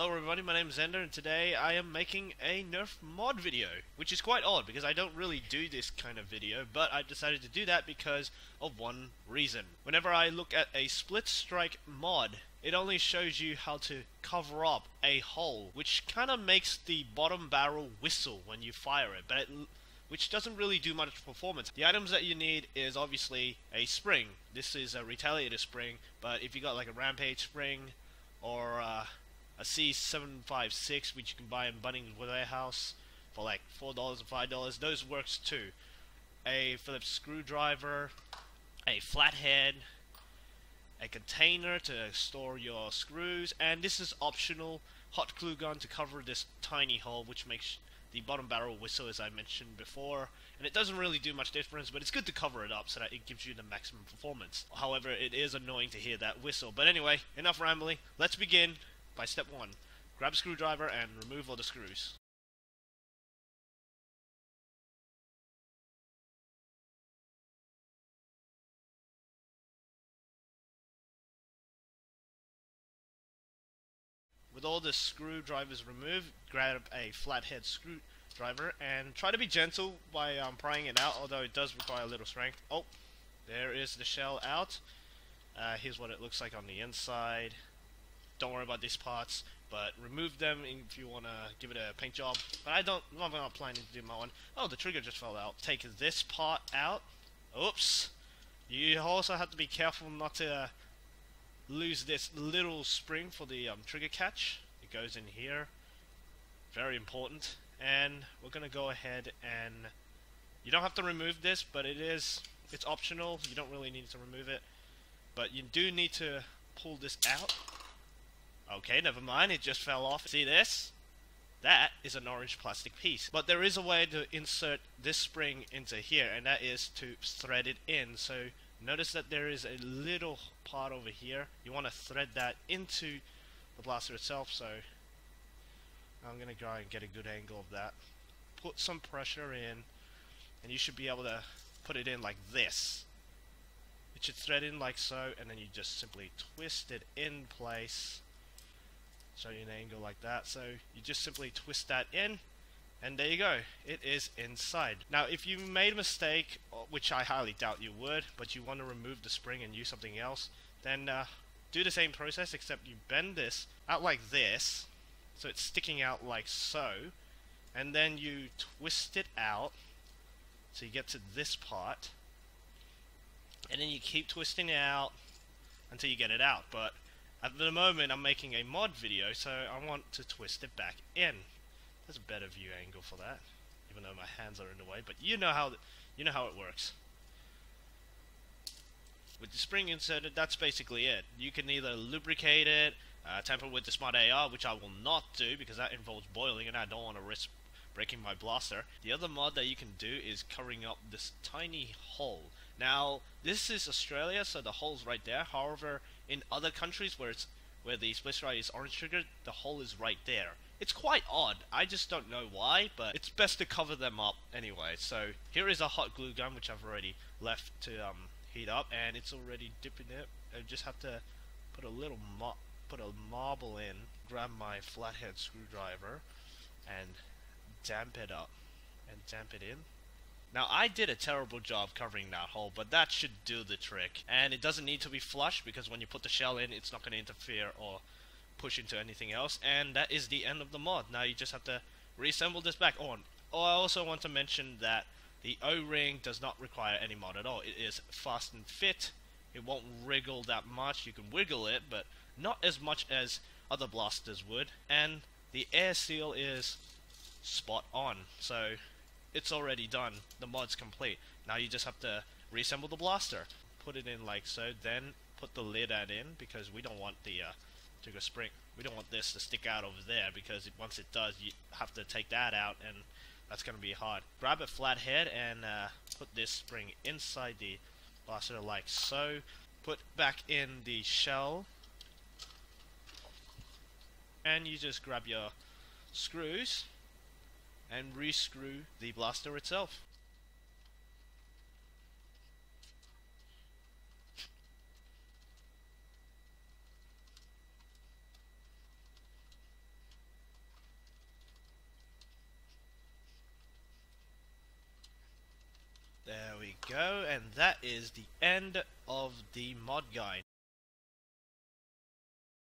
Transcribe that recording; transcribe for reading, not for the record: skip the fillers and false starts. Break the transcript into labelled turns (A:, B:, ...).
A: Hello everybody, my name is Ender and today I am making a Nerf mod video, which is quite odd because I don't really do this kind of video, but I decided to do that because of one reason. Whenever I look at a SplitStrike mod, it only shows you how to cover up a hole, which kind of makes the bottom barrel whistle when you fire it, which doesn't really do much performance. The items that you need is obviously a spring. This is a retaliator spring, but if you got like a rampage spring or a C756, which you can buy in Bunnings Warehouse for like $4 or $5, those works too. A Phillips screwdriver, a flathead, a container to store your screws, and this is optional, hot glue gun to cover this tiny hole, which makes the bottom barrel whistle, as I mentioned before, and it doesn't really do much difference, but it's good to cover it up so that it gives you the maximum performance. However, it is annoying to hear that whistle. But anyway, enough rambling, let's begin by step 1. Grab a screwdriver and remove all the screws. With all the screwdrivers removed, grab a flathead screwdriver and try to be gentle by prying it out, although it does require a little strength. Oh, there is the shell out. Here's what it looks like on the inside. Don't worry about these parts, but remove them if you want to give it a paint job. But I'm not planning to do my one. Oh, the trigger just fell out. Take this part out. Oops. You also have to be careful not to lose this little spring for the trigger catch. It goes in here. Very important. And we're going to go ahead and... You don't have to remove this, but it's optional. You don't really need to remove it. But you do need to pull this out. Okay, never mind, it just fell off. See this? That is an orange plastic piece. But there is a way to insert this spring into here, and that is to thread it in. So notice that there is a little part over here. You want to thread that into the blaster itself, so I'm going to try and get a good angle of that. Put some pressure in, and you should be able to put it in like this. It should thread in like so, and then you just simply twist it in place. Show you an angle like that. So you just simply twist that in, and there you go. It is inside. Now, if you made a mistake, which I highly doubt you would, but you want to remove the spring and use something else, then do the same process, except you bend this out like this, so it's sticking out like so, and then you twist it out, so you get to this part, and then you keep twisting it out until you get it out. But at the moment, I'm making a mod video, so I want to twist it back in. There's a better view angle for that, even though my hands are in the way. But you know how it works. With the spring inserted, that's basically it. You can either lubricate it, tamper with the Smart AR, which I will not do because that involves boiling, and I don't want to risk breaking my blaster. The other mod that you can do is covering up this tiny hole. Now, this is Australia, so the hole's right there. However, in other countries where the SplitStrike is orange triggered, the hole is right there. It's quite odd. I just don't know why, but it's best to cover them up anyway. So here is a hot glue gun, which I've already left to heat up, and it's already dipping it. I just have to put a marble in, grab my flathead screwdriver, and damp it up and damp it in. Now, I did a terrible job covering that hole, but that should do the trick. And it doesn't need to be flush, because when you put the shell in, it's not going to interfere or push into anything else. And that is the end of the mod. Now you just have to reassemble this back on. Oh, I also want to mention that the O-ring does not require any mod at all. It is fast and fit. It won't wriggle that much. You can wiggle it, but not as much as other blasters would. And the air seal is spot on. So it's already done. The mod's complete. Now you just have to reassemble the blaster. Put it in like so, then put the lid in, because we don't want the trigger spring. We don't want this to stick out over there, because once it does, you have to take that out, and that's going to be hard. Grab a flathead and put this spring inside the blaster like so. Put back in the shell, and you just grab your screws and rescrew the blaster itself. go, and that is the end of the mod guide.